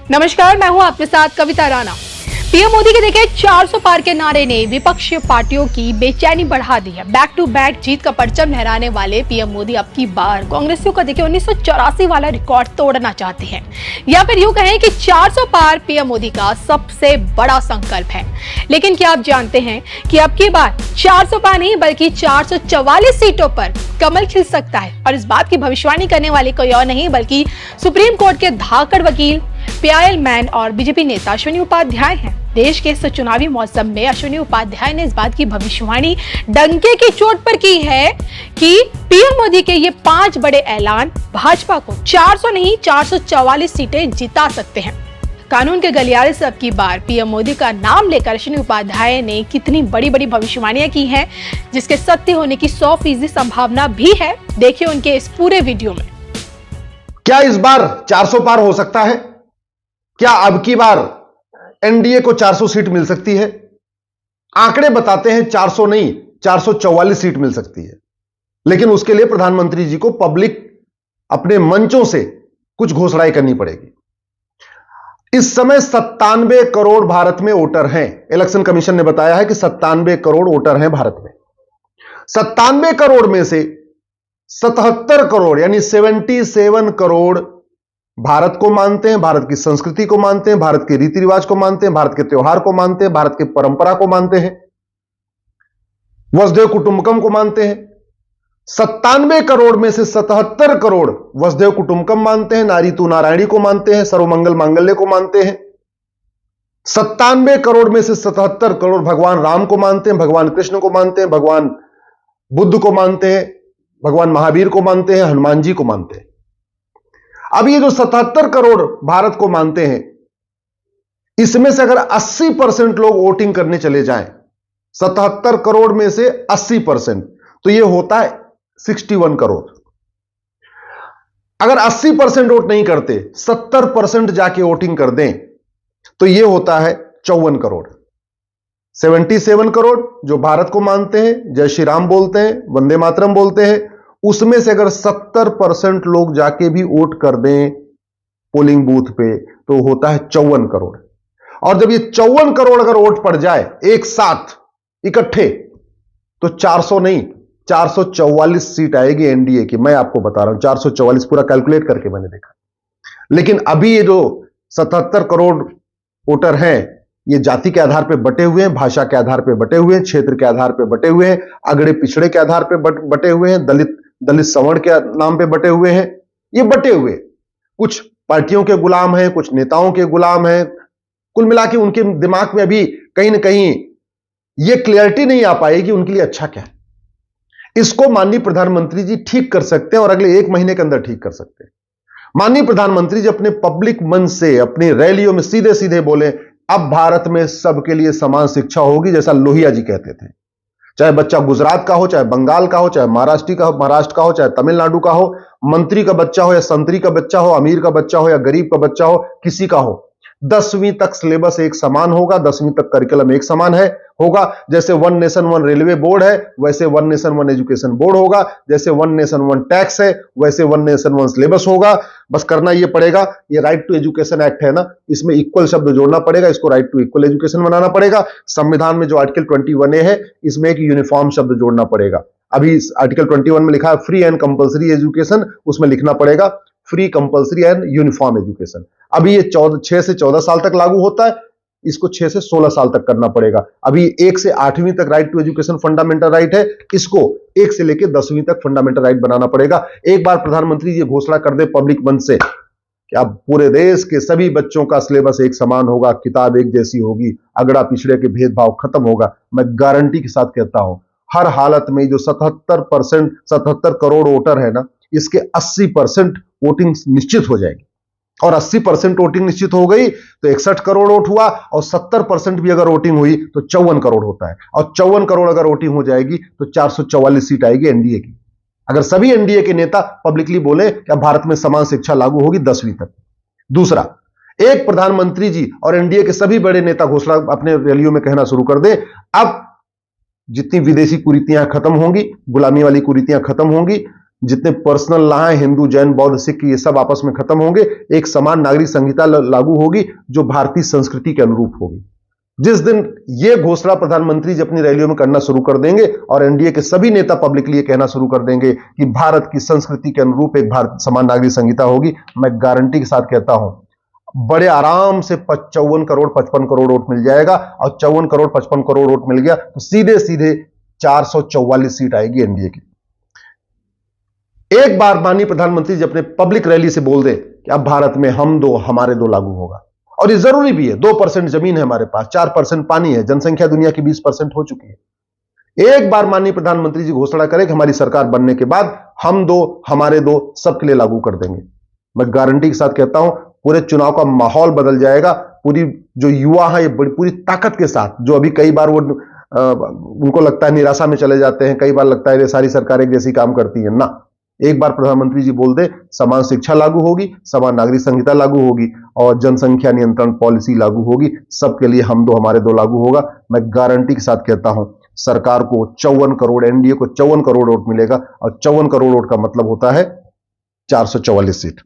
नमस्कार, मैं हूं आपके साथ कविता राणा। पीएम मोदी के देखिए 400 पार के नारे ने विपक्षी पार्टियों की बेचैनी बढ़ा दी है। बैक टू बैक जीत का परचम लहराने वाले पीएम मोदी अब की बार कांग्रेसियों का देखिए 1984 वाला रिकॉर्ड तोड़ना चाहते हैं, या फिर यूं कहें कि 400 पार पीएम मोदी का सबसे बड़ा संकल्प है। लेकिन क्या आप जानते हैं कि अब की बार 400 पार नहीं बल्कि 444 सीटों पर कमल खिल सकता है। और इस बात की भविष्यवाणी करने वाले कोई और नहीं बल्कि सुप्रीम कोर्ट के धाकड़ वकील, पीआईएल मैन और बीजेपी नेता अश्विनी उपाध्याय हैं। देश के इस चुनावी मौसम में अश्विनी उपाध्याय ने इस बात की भविष्यवाणी डंके की चोट पर की है कि पीएम मोदी के ये 5 बड़े ऐलान भाजपा को 400 नहीं 444 सीटें जिता सकते हैं। कानून के गलियारे से अब की बार पीएम मोदी का नाम लेकर अश्विनी उपाध्याय ने कितनी बड़ी बड़ी भविष्यवाणियां की हैं, जिसके सत्य होने की 100% संभावना भी है। देखिए उनके इस पूरे वीडियो में। क्या इस बार 400 पार हो सकता है? क्या अब की बार एनडीए को 400 सीट मिल सकती है? आंकड़े बताते हैं 400 नहीं 444 सीट मिल सकती है, लेकिन उसके लिए प्रधानमंत्री जी को पब्लिक अपने मंचों से कुछ घोषणाएं करनी पड़ेगी। इस समय 97 करोड़ भारत में वोटर हैं। इलेक्शन कमीशन ने बताया है कि 97 करोड़ वोटर हैं भारत में। 97 करोड़ में से 77 करोड़ यानी 77 करोड़ भारत को मानते हैं, भारत की संस्कृति को मानते हैं, भारत के रीति रिवाज को मानते हैं, भारत के त्योहार को मानते हैं, भारत की परंपरा को मानते हैं, वसुधैव कुटुंबकम को मानते हैं। 97 करोड़ में से 77 करोड़ वसुधैव कुटुंबकम मानते हैं, नारी तू नारायणी को मानते हैं, सर्वमंगल मांगल्य को मानते हैं। 97 करोड़ में से 77 करोड़ भगवान राम को मानते हैं, भगवान कृष्ण को मानते हैं, भगवान बुद्ध को मानते हैं, भगवान महावीर को मानते हैं, हनुमान जी को मानते हैं। अब ये जो 77 करोड़ भारत को मानते हैं, इसमें से अगर 80% लोग वोटिंग करने चले जाएं, 77 करोड़ में से 80%, तो ये होता है 61 करोड़। अगर 80% वोट नहीं करते, 70% जाके वोटिंग कर दें, तो ये होता है 54 करोड़। 77 करोड़ जो भारत को मानते हैं, जय श्री राम बोलते हैं, वंदे मातरम बोलते हैं, उसमें से अगर 70% लोग जाके भी वोट कर दें पोलिंग बूथ पे, तो होता है 54 करोड़। और जब ये 54 करोड़ अगर वोट पड़ जाए एक साथ इकट्ठे, तो 400 नहीं 444 सीट आएगी एनडीए की। मैं आपको बता रहा हूं 444 पूरा कैलकुलेट करके मैंने देखा। लेकिन अभी ये जो 77 करोड़ वोटर हैं, ये जाति के आधार पर बटे हुए हैं, भाषा के आधार पर बटे हुए हैं, क्षेत्र के आधार पर बटे हुए हैं, अगड़े पिछड़े के आधार पर बटे हुए हैं, दलित सवर्ण के नाम पे बटे हुए हैं। ये बटे हुए कुछ पार्टियों के गुलाम हैं, कुछ नेताओं के गुलाम हैं। कुल मिला के उनके दिमाग में अभी कहीं ना कहीं ये क्लियरिटी नहीं आ पाई कि उनके लिए अच्छा क्या है। इसको माननीय प्रधानमंत्री जी ठीक कर सकते हैं और अगले 1 महीने के अंदर ठीक कर सकते हैं। माननीय प्रधानमंत्री जी अपने पब्लिक मंच से, अपनी रैलियों में सीधे सीधे बोले, अब भारत में सबके लिए समान शिक्षा होगी, जैसा लोहिया जी कहते थे। चाहे बच्चा गुजरात का हो, चाहे बंगाल का हो, चाहे महाराष्ट्र का हो, चाहे तमिलनाडु का हो, मंत्री का बच्चा हो या संतरी का बच्चा हो, अमीर का बच्चा हो या गरीब का बच्चा हो, किसी का हो, 10वीं तक सिलेबस एक समान होगा, 10वीं तक करिकुलम एक समान होगा। जैसे one nation one railway board है, वैसे one nation one education board होगा। जैसे वन नेशन वन टैक्स है, वैसे वन नेशन वन सिलेबस होगा। बस करना यह पड़ेगा, ये राइट टू एजुकेशन एक्ट है ना, इसमें इक्वल शब्द जोड़ना पड़ेगा, इसको राइट टू इक्वल एजुकेशन बनाना पड़ेगा। संविधान में जो आर्टिकल 21A है, इसमें एक यूनिफॉर्म शब्द जोड़ना पड़ेगा। अभी आर्टिकल 21 में लिखा है फ्री एंड कंपल्सरी एजुकेशन, उसमें लिखना पड़ेगा free compulsory and uniform education. अभी ये 6 से 14 साल तक लागू होता है, इसको 6 से 16 साल तक करना पड़ेगा। अभी 1 से 8वीं तक right to education fundamental right है, इसको 1 से लेकर 10वीं तक फंडामेंटल राइट बनाना पड़ेगा। एक बार प्रधानमंत्री जी घोषणा कर दे पब्लिक मंच से कि अब पूरे देश के सभी बच्चों का सिलेबस एक समान होगा, किताब एक जैसी होगी, अगड़ा पिछड़े के भेदभाव खत्म होगा, मैं गारंटी के साथ कहता हूं हर हालत में जो 77 करोड़ वोटर है ना, इसके 80% वोटिंग निश्चित हो जाएगी। और 80% वोटिंग निश्चित हो गई तो 61 करोड़ वोट हुआ, और 70% भी अगर वोटिंग हुई तो 54 करोड़ होता है। और 54 करोड़ अगर वोटिंग हो जाएगी तो 444 सीट आएगी एनडीए की। अगर सभी एनडीए के नेता पब्लिकली बोले कि भारत में समान शिक्षा लागू होगी 10वीं तक। दूसरा, एक प्रधानमंत्री जी और एनडीए के सभी बड़े नेता घोषणा अपने रैलियों में कहना शुरू कर दे, अब जितनी विदेशी कुरीतियां खत्म होंगी, गुलामी वाली कुरीतियां खत्म होंगी, जितने पर्सनल लॉ हैं हिंदू, जैन, बौद्ध, सिख, ये सब आपस में खत्म होंगे। एक समान नागरिक संहिता लागू होगी जो भारतीय संस्कृति के अनुरूप होगी। जिस दिन यह घोषणा प्रधानमंत्री जी अपनी रैलियों में करना शुरू कर देंगे और एनडीए के सभी नेता पब्लिकली कहना शुरू कर देंगे कि भारत की संस्कृति के अनुरूप एक भारत समान नागरिक संहिता होगी, मैं गारंटी के साथ कहता हूं बड़े आराम से 54 करोड़ 55 करोड़ वोट मिल जाएगा। और 54 करोड़ 55 करोड़ वोट मिल गया तो सीधे सीधे 444 सीट आएगी एनडीए की। एक बार माननीय प्रधानमंत्री जी अपने पब्लिक रैली से बोल दे कि अब भारत में हम दो हमारे दो लागू होगा, और ये जरूरी भी है। 2% जमीन है हमारे पास, 4% पानी है, जनसंख्या दुनिया की 20% हो चुकी है। एक बार माननीय प्रधानमंत्री जी घोषणा करें कि हमारी सरकार बनने के बाद हम दो हमारे दो सबके लिए लागू कर देंगे, मैं गारंटी के साथ कहता हूं पूरे चुनाव का माहौल बदल जाएगा। पूरी जो युवा है ये पूरी ताकत के साथ, जो अभी कई बार वो उनको लगता है निराशा में चले जाते हैं, कई बार लगता है ये सारी सरकार एक जैसी काम करती है, ना। एक बार प्रधानमंत्री जी बोल दे समान शिक्षा लागू होगी, समान नागरिक संहिता लागू होगी और जनसंख्या नियंत्रण पॉलिसी लागू होगी, सबके लिए हम दो हमारे दो लागू होगा। मैं गारंटी के साथ कहता हूं सरकार को 54 करोड़, एनडीए को 54 करोड़ वोट मिलेगा। और 54 करोड़ वोट का मतलब होता है 444 सीट।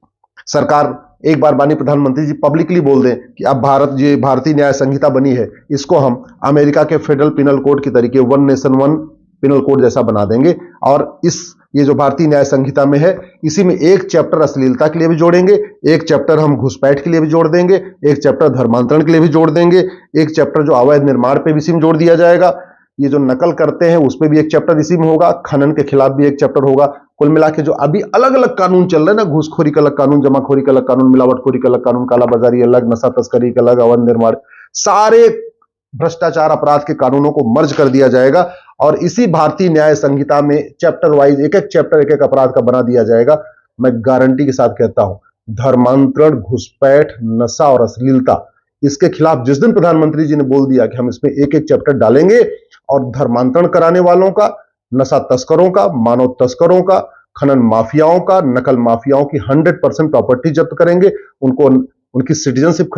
सरकार एक बार माननीय प्रधानमंत्री जी पब्लिकली बोल दें कि अब भारतीय न्याय संहिता बनी है, इसको हम अमेरिका के फेडरल पिनल कोड के तरीके one nation one penal code जैसा बना देंगे। और ये जो भारतीय न्याय संहिता में है, इसी में एक चैप्टर अश्लीलता के लिए भी जोड़ेंगे, एक चैप्टर हम घुसपैठ के लिए भी जोड़ देंगे, एक चैप्टर धर्मांतरण के लिए भी जोड़ देंगे, एक चैप्टर जो अवैध निर्माण पे भी इसी में जोड़ दिया जाएगा। ये जो नकल करते हैं उस पर भी एक चैप्टर इसी में होगा, खनन के खिलाफ भी एक चैप्टर होगा। कुल मिला के जो अभी अलग अलग कानून चल रहे हैं ना, घूसखोरी का अलग कानून, जमाखोरी का अलग कानून, मिलावटखोरी का अलग कानून, कालाबाजारी अलग, नशा तस्करी का अलग, अवैध निर्माण, सारे भ्रष्टाचार अपराध के कानूनों को मर्ज कर दिया जाएगा और इसी भारतीय न्याय संहिता में चैप्टर वाइज एक एक चैप्टर एक एक अपराध का बना दिया जाएगा। मैं गारंटी के साथ कहता हूं धर्मांतरण, घुसपैठ, नशा और अश्लीलता, इसके खिलाफ जिस दिन प्रधानमंत्री जी ने बोल दिया कि हम इसमें एक एक चैप्टर डालेंगे और धर्मांतरण कराने वालों का, नशा तस्करों का, मानव तस्करों का, खनन माफियाओं का, नकल माफियाओं की 100% प्रॉपर्टी जब्त करेंगे, उनकी सिटीजनशिप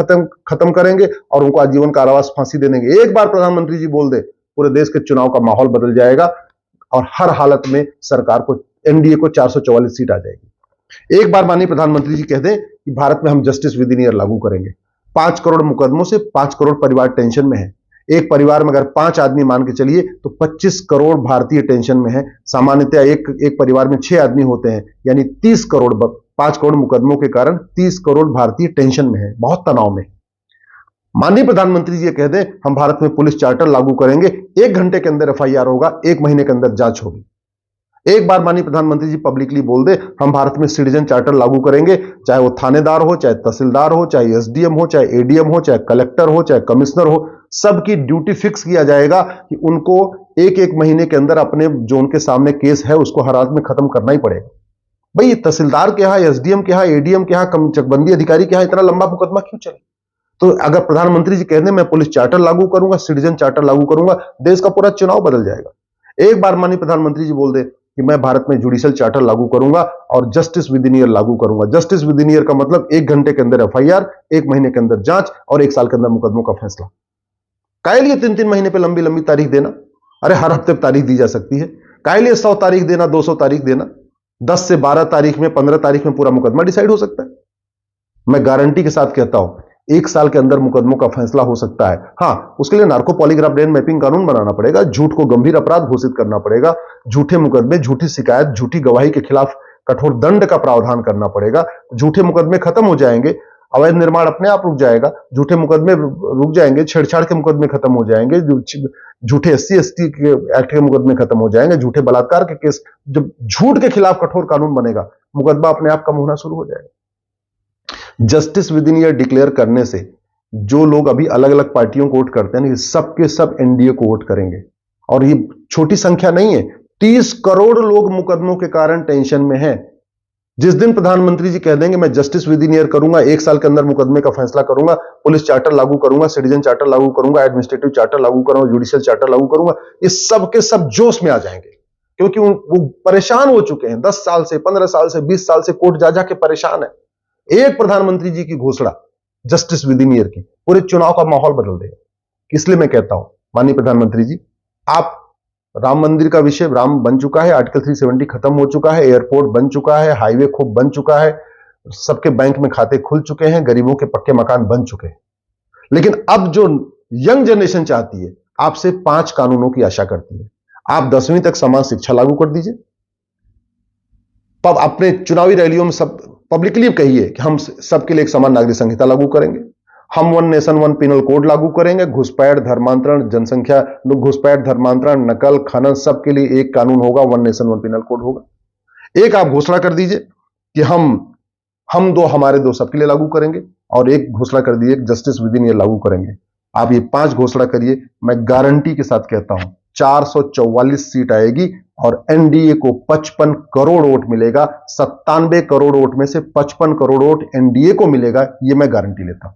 खत्म करेंगे और उनको आजीवन कारावास फांसी दे देंगे। एक बार प्रधानमंत्री जी बोल दे पूरे देश के चुनाव का माहौल बदल जाएगा और हर हालत में सरकार को, एनडीए को 444 सीट आ जाएगी। एक बार माननीय प्रधानमंत्री जी कह दें कि भारत में हम जस्टिस विद इन ईयर लागू करेंगे। 5 करोड़ मुकदमों से 5 करोड़ परिवार टेंशन में है। एक परिवार में अगर 5 आदमी मान के चलिए तो 25 करोड़ भारतीय टेंशन में है। सामान्यतः एक परिवार में 6 आदमी होते हैं, यानी 30 करोड़, 5 करोड़ मुकदमों के कारण 30 करोड़ भारतीय टेंशन में है, बहुत तनाव में। माननीय प्रधानमंत्री जी कह दें हम भारत में पुलिस चार्टर लागू करेंगे, 1 घंटे के अंदर एफआईआर होगा, 1 महीने के अंदर जांच होगी। एक बार माननीय प्रधानमंत्री जी पब्लिकली बोल दे हम भारत में सिटीजन चार्टर लागू करेंगे, चाहे वो थानेदार हो, चाहे तहसीलदार हो, चाहे एसडीएम हो, चाहे एडीएम हो, चाहे कलेक्टर हो, चाहे कमिश्नर हो, सबकी ड्यूटी फिक्स किया जाएगा कि उनको 1-1 महीने के अंदर अपने जो उनके सामने केस है उसको हर हालत में खत्म करना ही पड़ेगा। भाई तहसीलदार के यहां, एसडीएम के यहां, एडीएम के यहां, चकबंदी अधिकारी के यहां इतना लंबा मुकदमा क्यों चले? तो अगर प्रधानमंत्री जी कह दें मैं पुलिस चार्टर लागू करूंगा, सिटीजन चार्टर लागू करूंगा, देश का पूरा चुनाव बदल जाएगा। एक बार माननीय प्रधानमंत्री जी बोल दे कि मैं भारत में जुडिशियल चार्टर लागू करूंगा और जस्टिस विद इन ईयर लागू करूंगा। जस्टिस विद इन ईयर का मतलब 1 घंटे के अंदर एफआईआर, 1 महीने के अंदर जांच और 1 साल के अंदर मुकदमों का फैसला। काहे लिए 3-3 महीने पे लंबी लंबी तारीख देना? अरे हर हफ्ते तारीख दी जा सकती है। काहे लिए 100 तारीख देना, 200 तारीख देना? 10 से 12 तारीख में, 15 तारीख में पूरा मुकदमा डिसाइड हो सकता है। मैं गारंटी के साथ कहता हूं 1 साल के अंदर मुकदमों का फैसला हो सकता है। हां, उसके लिए नार्को पॉलीग्राफ ब्रेन मैपिंग कानून बनाना पड़ेगा, झूठ को गंभीर अपराध घोषित करना पड़ेगा, झूठे मुकदमे, झूठी शिकायत, झूठी गवाही के खिलाफ कठोर दंड का प्रावधान करना पड़ेगा। झूठे मुकदमे खत्म हो जाएंगे, अवैध निर्माण अपने आप रुक जाएगा, झूठे मुकदमे रुक जाएंगे, छेड़छाड़ के मुकदमे खत्म हो जाएंगे, झूठे SC/ST के एक्ट के मुकदमे खत्म हो जाएंगे, झूठे बलात्कार के केस, जब झूठ के खिलाफ कठोर कानून बनेगा, मुकदमा अपने आप कम होना शुरू हो जाएगा। Justice with in year declare करने से जो लोग अभी अलग अलग पार्टियों को वोट करते हैं, सबके सब एनडीए को वोट करेंगे। और ये छोटी संख्या नहीं है, 30 करोड़ लोग मुकदमों के कारण टेंशन में हैं। जिस दिन प्रधानमंत्री जी कह देंगे मैं जस्टिस विद इन ईयर करूंगा, 1 साल के अंदर मुकदमे का फैसला करूंगा, पुलिस चार्टर लागू करूंगा, सिटीजन चार्टर लागू करूंगा, एडमिनिस्ट्रेटिव चार्टर लागू करूंगा, जुडिशियल चार्टर लागू करूंगा, ये सब के सब जोश में आ जाएंगे। क्योंकि वो परेशान हो चुके हैं, 10 साल से, 15 साल से, 20 साल से कोर्ट जा जाके परेशान है। एक प्रधानमंत्री जी की घोषणा जस्टिस विद इन ईयर की पूरे चुनाव का माहौल बदल देगा। इसलिए मैं कहता हूं माननीय प्रधानमंत्री जी, आप राम मंदिर का विषय, राम बन चुका है, आर्टिकल 370 खत्म हो चुका है, एयरपोर्ट बन चुका है, हाईवे खूब बन चुका है, सबके बैंक में खाते खुल चुके हैं, गरीबों के पक्के मकान बन चुके हैं। लेकिन अब जो यंग जनरेशन चाहती है, आपसे 5 कानूनों की आशा करती है। आप 10वीं तक समान शिक्षा लागू कर दीजिए। अपने चुनावी रैलियों में सब पब्लिकली कहिए कि हम सबके लिए एक समान नागरिक संहिता लागू करेंगे, हम one nation one penal code लागू करेंगे, घुसपैठ, धर्मांतरण, जनसंख्या घुसपैठ, धर्मांतरण, नकल, खनन, सबके लिए एक कानून होगा, one nation one penal code होगा। एक आप घोषणा कर दीजिए कि हम दो हमारे दो सबके लिए लागू करेंगे, और एक घोषणा कर दीजिए जस्टिस विद इन ये लागू करेंगे। आप ये 5 घोषणा करिए, मैं गारंटी के साथ कहता हूं 444 सीट आएगी और एनडीए को 55 करोड़ वोट मिलेगा। 97 करोड़ वोट में से 55 करोड़ वोट एनडीए को मिलेगा, ये मैं गारंटी लेता हूं।